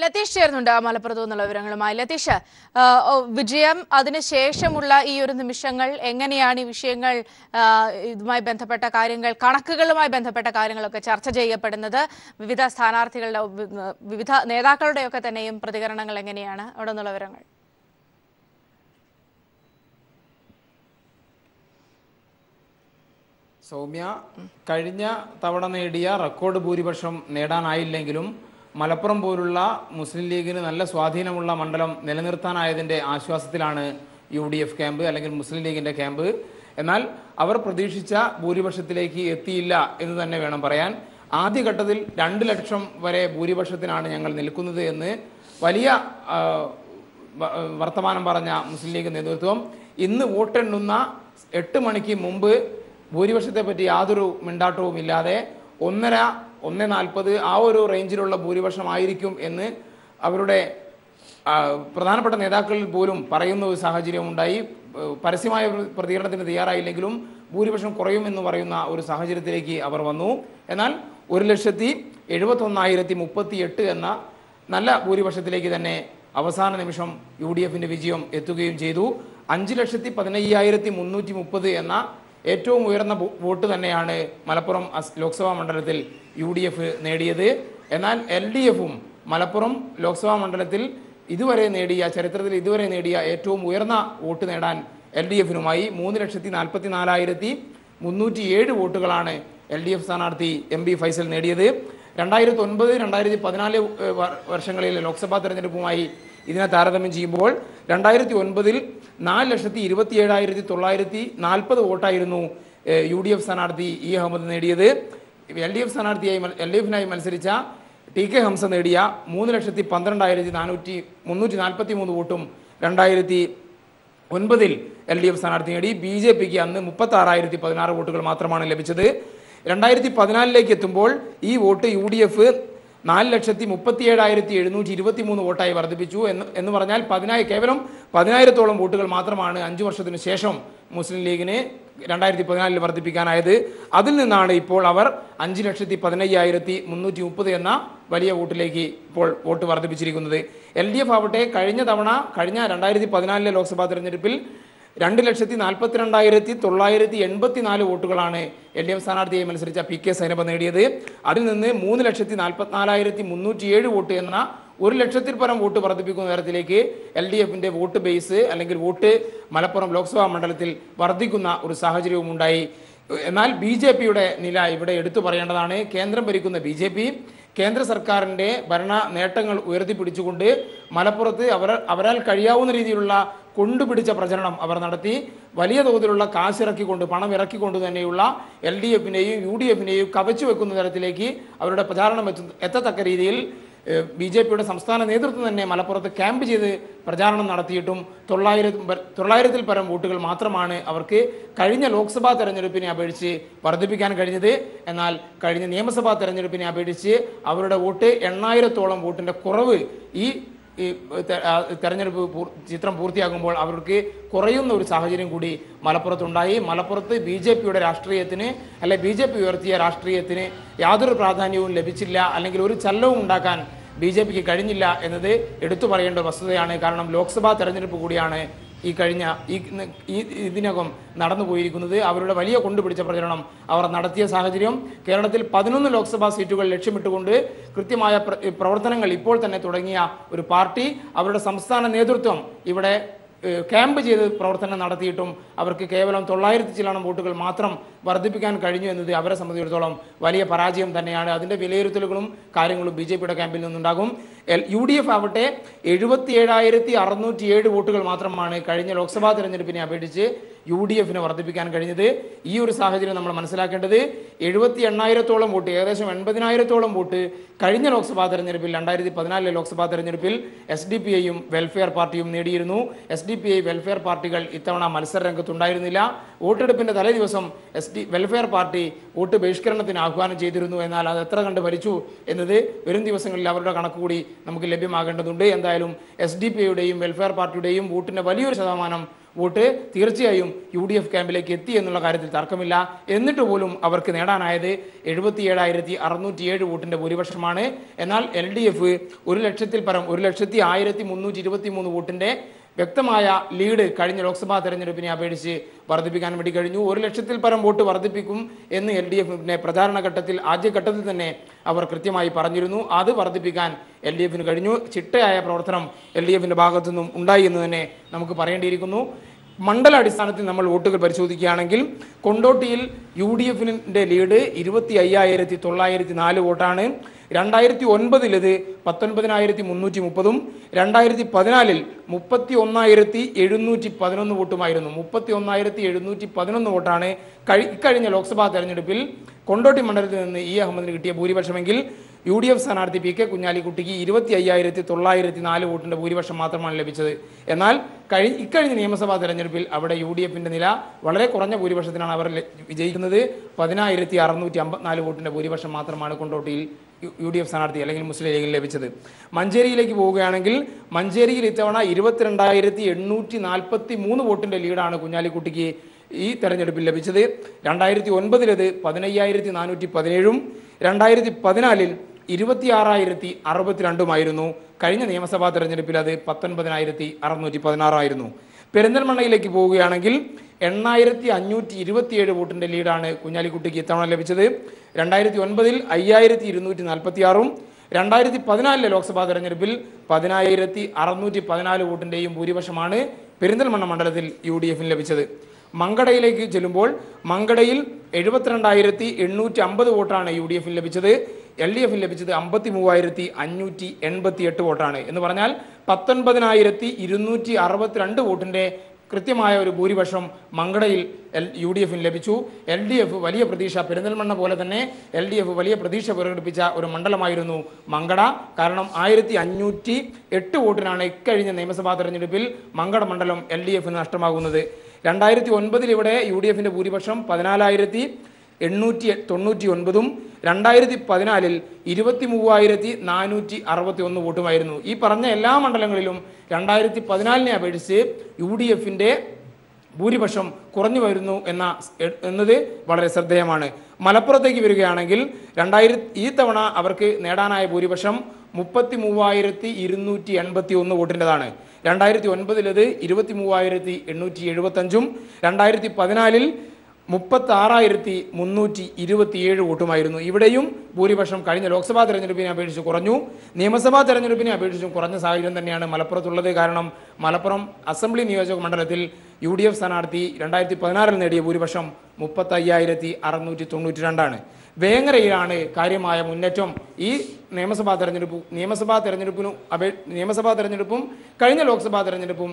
ലതീഷ് ചേർന്നുണ്ട് മലപ്പുറത്തു നിന്നുള്ള വിവരങ്ങളുമായി. ലതീഷ്, വിജയം അതിനുശേഷമുള്ള ഈ ഒരു നിമിഷങ്ങൾ എങ്ങനെയാണ് ഈ വിഷയങ്ങൾ, ഇതുമായി ബന്ധപ്പെട്ട കാര്യങ്ങൾ, കണക്കുകളുമായി ബന്ധപ്പെട്ട കാര്യങ്ങളൊക്കെ ചർച്ച ചെയ്യപ്പെടുന്നത്? വിവിധ സ്ഥാനാർത്ഥികളുടെ, വിവിധ നേതാക്കളുടെയൊക്കെ തന്നെയും പ്രതികരണങ്ങൾ എങ്ങനെയാണ്? അവിടെ നിന്നുള്ള വിവരങ്ങൾ. സൗമ്യ, കഴിഞ്ഞ തവണ നേടിയ റെക്കോർഡ് ഭൂരിപക്ഷം നേടാനായില്ലെങ്കിലും മലപ്പുറം പോലുള്ള മുസ്ലിം ലീഗിന് നല്ല സ്വാധീനമുള്ള മണ്ഡലം നിലനിർത്താനായതിൻ്റെ ആശ്വാസത്തിലാണ് UDF ക്യാമ്പ്, അല്ലെങ്കിൽ മുസ്ലിം ലീഗിൻ്റെ ക്യാമ്പ്. എന്നാൽ അവർ പ്രതീക്ഷിച്ച ഭൂരിപക്ഷത്തിലേക്ക് എത്തിയില്ല എന്ന് തന്നെ വേണം പറയാൻ. ആദ്യഘട്ടത്തിൽ 2 ലക്ഷം വരെ ഭൂരിപക്ഷത്തിനാണ് ഞങ്ങൾ നിൽക്കുന്നത് എന്ന് വലിയ വർത്തമാനം പറഞ്ഞ മുസ്ലിം ലീഗ് നേതൃത്വം ഇന്ന് വോട്ടെണ്ണുന്ന 8 മണിക്ക് മുമ്പ് ഭൂരിപക്ഷത്തെ പറ്റി യാതൊരു മിണ്ടാട്ടവും ഇല്ലാതെ 1.40 ആ ഒരു റേഞ്ചിലുള്ള ഭൂരിപക്ഷമായിരിക്കും എന്ന് അവരുടെ പ്രധാനപ്പെട്ട നേതാക്കളിൽ പോലും പറയുന്ന ഒരു സാഹചര്യം ഉണ്ടായി. പരസ്യമായ പ്രതികരണത്തിന് തയ്യാറായില്ലെങ്കിലും ഭൂരിപക്ഷം കുറയുമെന്ന് പറയുന്ന ഒരു സാഹചര്യത്തിലേക്ക് അവർ വന്നു. എന്നാൽ 1,71,038 എന്ന നല്ല ഭൂരിപക്ഷത്തിലേക്ക് തന്നെ അവസാന നിമിഷം UDFന്റെ വിജയം എത്തുകയും ചെയ്തു. 5,15,330 എന്ന ഏറ്റവും ഉയർന്ന വോട്ട് തന്നെയാണ് മലപ്പുറം ലോക്സഭാ മണ്ഡലത്തിൽ UDF നേടിയത്. എന്നാൽ LDFും മലപ്പുറം ലോക്സഭാ മണ്ഡലത്തിൽ ചരിത്രത്തിൽ ഇതുവരെ നേടിയ ഏറ്റവും ഉയർന്ന വോട്ട് നേടാൻ LDFനുമായി 3,44,307 വോട്ടുകളാണ് LDF സ്ഥാനാർത്ഥി MB ഫൈസൽ നേടിയത്. 2009-2014 വർഷങ്ങളിലെ ലോക്സഭാ തെരഞ്ഞെടുപ്പുമായി ഇതിനെ താരതമ്യം ചെയ്യുമ്പോൾ 2009 4,27,940 വോട്ടായിരുന്നു UDF സ്ഥാനാർത്ഥി അഹമ്മദ് നേടിയത്. LDFനായി മത്സരിച്ച TK ഹംസ നേടിയ 3,12,343 വോട്ടും 2009 LDF സ്ഥാനാർത്ഥി നേടി. BJPക്ക് അന്ന് 36,016 വോട്ടുകൾ മാത്രമാണ് ലഭിച്ചത്. 2014 എത്തുമ്പോൾ ഈ വോട്ട് UDF 4,37,723 വോട്ടായി വർദ്ധിപ്പിച്ചു. എന്ന് പറഞ്ഞാൽ കേവലം 10,000-ഓളം വോട്ടുകൾ മാത്രമാണ് 5 വർഷത്തിനു ശേഷം മുസ്ലിം ലീഗിന് 2014 വർദ്ധിപ്പിക്കാനായത്. അതിൽ നിന്നാണ് ഇപ്പോൾ അവർ 5,15,330 എന്ന വലിയ വോട്ടിലേക്ക് ഇപ്പോൾ വോട്ട് വർദ്ധിപ്പിച്ചിരിക്കുന്നത്. LDF ആവട്ടെ കഴിഞ്ഞ 2014 ലോക്സഭാ തെരഞ്ഞെടുപ്പിൽ 2,42,984 വോട്ടുകളാണ് LDF സ്ഥാനാർത്ഥിയായി മത്സരിച്ച PK സൈനബ നേടിയത്. അതിൽ നിന്ന് 3,44,307 വോട്ട് എന്ന 1 ലക്ഷത്തിൽ പരം വോട്ട് വർദ്ധിപ്പിക്കുന്ന തരത്തിലേക്ക് LDFന്റെ വോട്ട് ബേസ്, അല്ലെങ്കിൽ വോട്ട് മലപ്പുറം ലോക്സഭാ മണ്ഡലത്തിൽ വർദ്ധിക്കുന്ന ഒരു സാഹചര്യവും ഉണ്ടായി. എന്നാൽ BJPയുടെ നില ഇവിടെ എടുത്തു പറയേണ്ടതാണ്. കേന്ദ്രം ഭരിക്കുന്ന BJP കേന്ദ്ര സർക്കാരിൻ്റെ ഭരണ നേട്ടങ്ങൾ ഉയർത്തിപ്പിടിച്ചുകൊണ്ട് മലപ്പുറത്ത് അവരാൽ കഴിയാവുന്ന രീതിയിലുള്ള കൊണ്ടുപിടിച്ച പ്രചരണം അവർ നടത്തി. വലിയ തോതിലുള്ള കാശിറക്കിക്കൊണ്ട്, പണം ഇറക്കിക്കൊണ്ട് തന്നെയുള്ള LDFനെയും UDFനെയും കവച്ചു വെക്കുന്ന തരത്തിലേക്ക് അവരുടെ പ്രചാരണം എത്തത്തക്ക രീതിയിൽ BJPയുടെ സംസ്ഥാന നേതൃത്വം തന്നെ മലപ്പുറത്ത് ക്യാമ്പ് ചെയ്ത് പ്രചാരണം നടത്തിയിട്ടും 900-ൽ പരം വോട്ടുകൾ മാത്രമാണ് അവർക്ക് കഴിഞ്ഞ ലോക്സഭാ തെരഞ്ഞെടുപ്പിനെ അപേക്ഷിച്ച് വർദ്ധിപ്പിക്കാൻ കഴിഞ്ഞത്. എന്നാൽ കഴിഞ്ഞ നിയമസഭാ തെരഞ്ഞെടുപ്പിനെ അപേക്ഷിച്ച് അവരുടെ വോട്ട് 8,000-ഓളം വോട്ടിൻ്റെ കുറവ് ഈ തെരഞ്ഞെടുപ്പ് ചിത്രം പൂർത്തിയാകുമ്പോൾ അവർക്ക് കുറയുന്ന ഒരു സാഹചര്യം കൂടി മലപ്പുറത്തുണ്ടായി. മലപ്പുറത്ത് BJPയുടെ രാഷ്ട്രീയത്തിന്, അല്ലെ BJP ഉയർത്തിയ രാഷ്ട്രീയത്തിന് യാതൊരു പ്രാധാന്യവും ലഭിച്ചില്ല, അല്ലെങ്കിൽ ഒരു ചലനവും ഉണ്ടാക്കാൻ BJPക്ക് കഴിഞ്ഞില്ല എന്നത് എടുത്തു പറയേണ്ട വസ്തുതയാണ്. കാരണം ലോക്സഭാ തെരഞ്ഞെടുപ്പ് കൂടിയാണ് ഇതിനകം നടന്നു പോയിരിക്കുന്നത്. അവരുടെ വലിയ കൊണ്ടുപിടിച്ച പ്രചരണം അവർ നടത്തിയ സാഹചര്യം, കേരളത്തിൽ 11 ലോക്സഭാ സീറ്റുകൾ ലക്ഷ്യമിട്ടുകൊണ്ട് കൃത്യമായ പ്രവർത്തനങ്ങൾ ഇപ്പോൾ തന്നെ തുടങ്ങിയ ഒരു പാർട്ടി, അവരുടെ സംസ്ഥാന നേതൃത്വം ഇവിടെ ക്യാമ്പ് ചെയ്ത് പ്രവർത്തനം നടത്തിയിട്ടും അവർക്ക് കേവലം 900 വോട്ടുകൾ മാത്രം വർദ്ധിപ്പിക്കാൻ കഴിഞ്ഞു എന്നത് അവരെ സംബന്ധിച്ചിടത്തോളം വലിയ പരാജയം തന്നെയാണ്. അതിൻ്റെ വിലയിരുത്തലുകളും കാര്യങ്ങളും BJPയുടെ ക്യാമ്പിൽ നിന്നുണ്ടാകും. UDF ആവട്ടെ 77,607 വോട്ടുകൾ മാത്രമാണ് കഴിഞ്ഞ ലോക്സഭാ തെരഞ്ഞെടുപ്പിനെ അപേക്ഷിച്ച് UDFന് വർദ്ധിപ്പിക്കാൻ കഴിഞ്ഞത്. ഈ ഒരു സാഹചര്യം നമ്മൾ മനസ്സിലാക്കേണ്ടത് 78,000-ഓളം വോട്ട്, ഏകദേശം 80,000-ഓളം വോട്ട് കഴിഞ്ഞ ലോക്സഭാ തെരഞ്ഞെടുപ്പിൽ 2014 ലോക്സഭാ തെരഞ്ഞെടുപ്പിൽ SDPIയും വെൽഫെയർ പാർട്ടിയും നേടിയിരുന്നു. SDPI വെൽഫെയർ പാർട്ടികൾ ഇത്തവണ മത്സര രംഗത്തുണ്ടായിരുന്നില്ല. വോട്ടെടുപ്പിന്റെ തലേ ദിവസം വെൽഫെയർ പാർട്ടി വോട്ട് ബഹിഷ്കരണത്തിന് ആഹ്വാനം ചെയ്തിരുന്നു. എന്നാൽ അത് എത്ര കണ്ട് ഭരിച്ചു എന്നത് വരും ദിവസങ്ങളിൽ അവരുടെ കണക്കുകൂടി നമുക്ക് ലഭ്യമാകേണ്ടതുണ്ട്. എന്തായാലും SDPIയുടെയും വെൽഫെയർ പാർട്ടിയുടെയും വോട്ടിന്റെ വലിയൊരു ശതമാനം വോട്ട് തീർച്ചയായും UDF ക്യാമ്പിലേക്ക് എത്തി എന്നുള്ള കാര്യത്തിൽ തർക്കമില്ല. എന്നിട്ട് പോലും അവർക്ക് നേടാനായത് 77,607 വോട്ടിന്റെ ഭൂരിപക്ഷമാണ്. എന്നാൽ LDF 1,01,323 വോട്ടിന്റെ വ്യക്തമായ ലീഡ് കഴിഞ്ഞ ലോക്സഭാ തെരഞ്ഞെടുപ്പിനെ അപേക്ഷിച്ച് വർദ്ധിപ്പിക്കാൻ വേണ്ടി കഴിഞ്ഞു. 1,00,000-ൽ പരം വോട്ട് വർദ്ധിപ്പിക്കും എന്ന് LDF-ന്റെ പ്രചാരണ ഘട്ടത്തിൽ ആദ്യഘട്ടത്തിൽ തന്നെ അവർ കൃത്യമായി പറഞ്ഞിരുന്നു. അത് വർദ്ധിപ്പിക്കാൻ LDF-ന് കഴിഞ്ഞു. ചിട്ടയായ പ്രവർത്തനം LDF-ന്റെ ഭാഗത്തു നിന്നും ഉണ്ടായി എന്ന് തന്നെ നമുക്ക് പറയേണ്ടിയിരിക്കുന്നു. മണ്ഡലാടിസ്ഥാനത്തിൽ നമ്മൾ വോട്ടുകൾ പരിശോധിക്കുകയാണെങ്കിൽ കൊണ്ടോട്ടിയിൽ UDF-ന്റെ ലീഡ് 25,904 വോട്ടാണ്. 2009 ഇത് 19,330 2014 31,711 വോട്ടുമായിരുന്നു. 31,711 വോട്ടാണ് ഇക്കഴിഞ്ഞ ലോക്സഭാ തെരഞ്ഞെടുപ്പിൽ കൊണ്ടോട്ടി മണ്ഡലത്തിൽ നിന്ന് അഹമ്മദിന് കിട്ടിയ ഭൂരിപക്ഷമെങ്കിൽ UDF സ്ഥാനാർത്ഥി PK കുഞ്ഞാലിക്കുട്ടിക്ക് 25,904 വോട്ടിന്റെ ഭൂരിപക്ഷം മാത്രമാണ് ലഭിച്ചത്. എന്നാൽ ഇക്കഴിഞ്ഞ നിയമസഭാ തെരഞ്ഞെടുപ്പിൽ അവിടെ UDF-ന്റെ നില വളരെ കുറഞ്ഞ ഭൂരിപക്ഷത്തിനാണ് അവർ വിജയിക്കുന്നത്. 10,654 വോട്ടിന്റെ ഭൂരിപക്ഷം മാത്രമാണ് കൊണ്ടോട്ടിയിൽ UDF സ്ഥാനാർത്ഥി അല്ലെങ്കിൽ മുസ്ലിം ലീഗിൽ ലഭിച്ചത്. മഞ്ചേരിയിലേക്ക് പോവുകയാണെങ്കിൽ മഞ്ചേരിയിൽ ഇത്തവണ 22,843 വോട്ടിന്റെ ലീഡാണ് കുഞ്ഞാലിക്കുട്ടിക്ക് ഈ തെരഞ്ഞെടുപ്പിൽ ലഭിച്ചത്. 2009 ഇത് 15,417 2014 26,062 കഴിഞ്ഞ നിയമസഭാ തെരഞ്ഞെടുപ്പിൽ അത് 19,616 പെരിന്തൽമണ്ണയിലേക്ക് പോവുകയാണെങ്കിൽ 8,527 വോട്ടിന്റെ ലീഡാണ് കുഞ്ഞാലിക്കുട്ടിക്ക് ഇത്തവണ ലഭിച്ചത്. 2009 5,246 2014 ലോക്സഭാ തെരഞ്ഞെടുപ്പിൽ 10,614 വോട്ടിന്റെയും ഭൂരിപക്ഷമാണ് പെരിന്തൽമണ്ണ മണ്ഡലത്തിൽ UDF-ന് ലഭിച്ചത്. മങ്കടയിലേക്ക് ചെല്ലുമ്പോൾ മങ്കടയിൽ 72,850 വോട്ടാണ് UDF-ന് ലഭിച്ചത്. LDF-ന് ലഭിച്ചത് 53,588 വോട്ടാണ്. എന്ന് പറഞ്ഞാൽ 19,262 വോട്ടിന്റെ കൃത്യമായ ഒരു ഭൂരിപക്ഷം മങ്കടയിൽ UDF-ന് ലഭിച്ചു. LDF വലിയ പ്രതീക്ഷ, പെരിന്തൽമണ്ണ പോലെ തന്നെ LDF വലിയ പ്രതീക്ഷ പ്രകടിപ്പിച്ച ഒരു മണ്ഡലമായിരുന്നു മങ്കട. കാരണം 1,508 വോട്ടിനാണ് ഇക്കഴിഞ്ഞ നിയമസഭാ തെരഞ്ഞെടുപ്പിൽ മങ്കട മണ്ഡലം LDF-ന് നഷ്ടമാകുന്നത്. 2009 ഇവിടെ UDF-ന്റെ ഭൂരിപക്ഷം 14,899 2014 23,461 വോട്ടുമായിരുന്നു. ഈ പറഞ്ഞ എല്ലാ മണ്ഡലങ്ങളിലും 2014-നെ അപേക്ഷിച്ച് UDF-ന്റെ ഭൂരിപക്ഷം കുറഞ്ഞു വരുന്നു എന്നത് വളരെ ശ്രദ്ധേയമാണ്. മലപ്പുറത്തേക്ക് വരികയാണെങ്കിൽ ഈ തവണ അവർക്ക് നേടാനായ ഭൂരിപക്ഷം 33,281 വോട്ടിൻ്റെതാണ്. 2009 ഇത് 23,875 2014 36,327 വോട്ടുമായിരുന്നു. ഇവിടെയും ഭൂരിപക്ഷം കഴിഞ്ഞ ലോക്സഭാ തെരഞ്ഞെടുപ്പിനെ അപേക്ഷിച്ച് കുറഞ്ഞു. നിയമസഭാ തെരഞ്ഞെടുപ്പിനെ അപേക്ഷിച്ചും കുറഞ്ഞ സാഹചര്യം തന്നെയാണ് മലപ്പുറത്തുള്ളത്. കാരണം മലപ്പുറം അസംബ്ലി നിയോജക മണ്ഡലത്തിൽ UDF സ്ഥാനാർത്ഥി 2016 നേടിയ ഭൂരിപക്ഷം 35,692 വേങ്ങരയിലാണ് കാര്യമായ മുന്നേറ്റം. ഈ നിയമസഭാ തെരഞ്ഞെടുപ്പും കഴിഞ്ഞ ലോക്സഭാ തെരഞ്ഞെടുപ്പും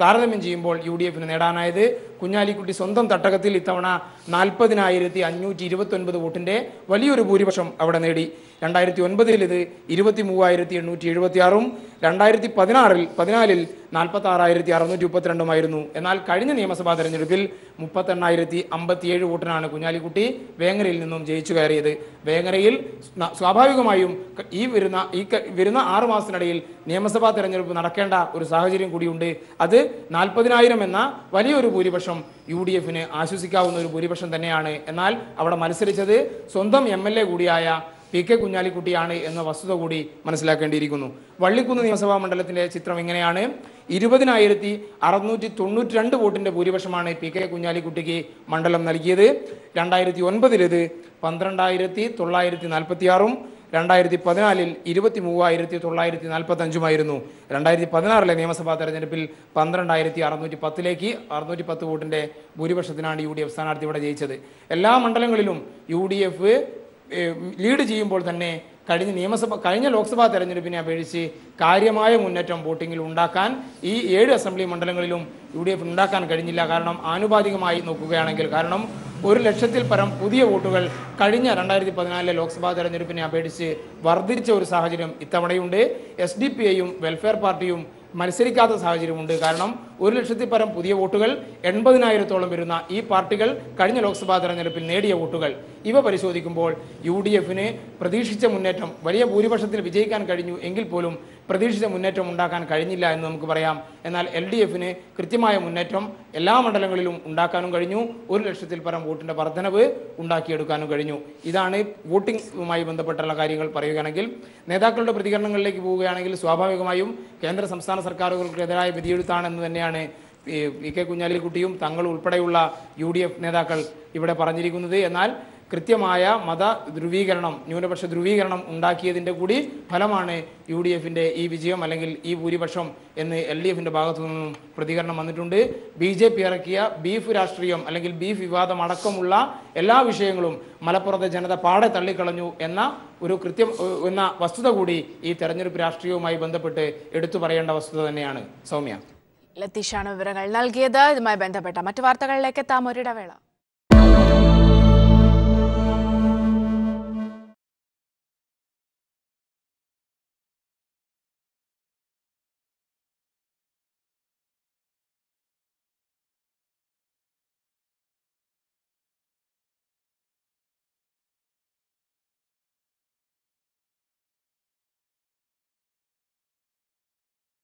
താരതമ്യം ചെയ്യുമ്പോൾ UDF-ന് നേടാനായത് കുഞ്ഞാലിക്കുട്ടി സ്വന്തം തട്ടകത്തിൽ ഇത്തവണ 40,529 വോട്ടിന്റെ വലിയൊരു ഭൂരിപക്ഷം അവിടെ നേടി. 2009 ഇത് 23,876 2014 46,632 എന്നാൽ കഴിഞ്ഞ നിയമസഭാ തെരഞ്ഞെടുപ്പിൽ 38,057 വോട്ടിനാണ് കുഞ്ഞാലിക്കുട്ടി വേങ്ങരയിൽ നിന്നും ജയിച്ചു കയറിയത്. വേങ്ങരയിൽ സ്വാഭാവികമായും ഈ വരുന്ന 6 മാസത്തിനിടയിൽ നിയമസഭാ തെരഞ്ഞെടുപ്പ് നടക്കേണ്ട ഒരു സാഹചര്യം കൂടിയുണ്ട്. അത് 40,000 എന്ന വലിയൊരു ഭൂരിപക്ഷം UDF-ന് ആശ്വസിക്കാവുന്ന ഒരു ഭൂരിപക്ഷം തന്നെയാണ്. എന്നാൽ അവിടെ മത്സരിച്ചത് സ്വന്തം MLA കൂടിയായ PK കുഞ്ഞാലിക്കുട്ടിയാണ് എന്ന വസ്തുത കൂടി മനസ്സിലാക്കേണ്ടിയിരിക്കുന്നു. വള്ളിക്കുന്ന് നിയമസഭാ മണ്ഡലത്തിലെ ചിത്രം ഇങ്ങനെയാണ്. 20,692 വോട്ടിന്റെ ഭൂരിപക്ഷമാണ് PK കുഞ്ഞാലിക്കുട്ടിക്ക് മണ്ഡലം നൽകിയത്. 2009 ഇത് 12,946 2014 23,945 2016 നിയമസഭാ തെരഞ്ഞെടുപ്പിൽ 12,610 610 വോട്ടിന്റെ ഭൂരിപക്ഷത്തിനാണ് UDF സ്ഥാനാർത്ഥി ഇവിടെ ജയിച്ചത്. എല്ലാ മണ്ഡലങ്ങളിലും UDF ലീഡ് ചെയ്യുമ്പോൾ തന്നെ കഴിഞ്ഞ ലോക്സഭാ തെരഞ്ഞെടുപ്പിനെ അപേക്ഷിച്ച് കാര്യമായ മുന്നേറ്റം വോട്ടിങ്ങിൽ ഉണ്ടാക്കാൻ ഈ 7 അസംബ്ലി മണ്ഡലങ്ങളിലും UDF ഉണ്ടാക്കാൻ കഴിഞ്ഞില്ല. കാരണം ആനുപാതികമായി നോക്കുകയാണെങ്കിൽ 1,00,000-ൽ പരം പുതിയ വോട്ടുകൾ കഴിഞ്ഞ 2014 ലോക്സഭാ തെരഞ്ഞെടുപ്പിനെ അപേക്ഷിച്ച് വർദ്ധിച്ച ഒരു സാഹചര്യം ഇത്തവണയുണ്ട്. SDPI-യും വെൽഫെയർ പാർട്ടിയും മത്സരിക്കാത്ത സാഹചര്യമുണ്ട്. കാരണം 1,00,000 പരം പുതിയ വോട്ടുകൾ, 80,000-ഓളം വരുന്ന ഈ പാർട്ടികൾ കഴിഞ്ഞ ലോക്സഭാ തെരഞ്ഞെടുപ്പിൽ നേടിയ വോട്ടുകൾ ഇവ പരിശോധിക്കുമ്പോൾ UDF-ന് പ്രതീക്ഷിച്ച മുന്നേറ്റം, വലിയ ഭൂരിപക്ഷത്തിൽ വിജയിക്കാൻ കഴിഞ്ഞു എങ്കിൽ പോലും പ്രതീക്ഷിച്ച മുന്നേറ്റം ഉണ്ടാക്കാൻ കഴിഞ്ഞില്ല എന്ന് നമുക്ക് പറയാം. എന്നാൽ LDF-ന് കൃത്യമായ മുന്നേറ്റം എല്ലാ മണ്ഡലങ്ങളിലും ഉണ്ടാക്കാനും കഴിഞ്ഞു. 1,00,000-ൽ പരം വോട്ടിന്റെ വർധനവ് ഉണ്ടാക്കിയെടുക്കാനും കഴിഞ്ഞു. ഇതാണ് വോട്ടിംഗുമായി ബന്ധപ്പെട്ടുള്ള കാര്യങ്ങൾ പറയുകയാണെങ്കിൽ. നേതാക്കളുടെ പ്രതികരണങ്ങളിലേക്ക് പോവുകയാണെങ്കിൽ സ്വാഭാവികമായും കേന്ദ്ര സംസ്ഥാന സർക്കാരുകൾക്കെതിരായ വിധിയെഴുത്താണെന്ന് തന്നെയാണ് PK കുഞ്ഞാലിക്കുട്ടിയും തങ്ങൾ ഉൾപ്പെടെയുള്ള UDF നേതാക്കൾ ഇവിടെ പറഞ്ഞിരിക്കുന്നത്. എന്നാൽ കൃത്യമായ മത ധ്രുവീകരണം, ന്യൂനപക്ഷ ധ്രുവീകരണം ഉണ്ടാക്കിയതിൻ്റെ കൂടി ഫലമാണ് UDF-ന്റെ ഈ വിജയം അല്ലെങ്കിൽ ഈ ഭൂരിപക്ഷം എന്ന് LDF-ന്റെ ഭാഗത്തു നിന്നും പ്രതികരണം വന്നിട്ടുണ്ട്. BJP ഇറക്കിയ ബീഫ് രാഷ്ട്രീയം അല്ലെങ്കിൽ ബീഫ് വിവാദം അടക്കമുള്ള എല്ലാ വിഷയങ്ങളും മലപ്പുറത്തെ ജനത പാടെ തള്ളിക്കളഞ്ഞു എന്ന വസ്തുത കൂടി ഈ തെരഞ്ഞെടുപ്പ് രാഷ്ട്രീയവുമായി ബന്ധപ്പെട്ട് എടുത്തു പറയേണ്ട വസ്തുത തന്നെയാണ്. സൗമ്യ. ലതീഷാണ് വിവരങ്ങൾ നൽകിയത്. ഇതുമായി ബന്ധപ്പെട്ട മറ്റു വാർത്തകളിലേക്ക് എത്താം. ഒരിടവേള.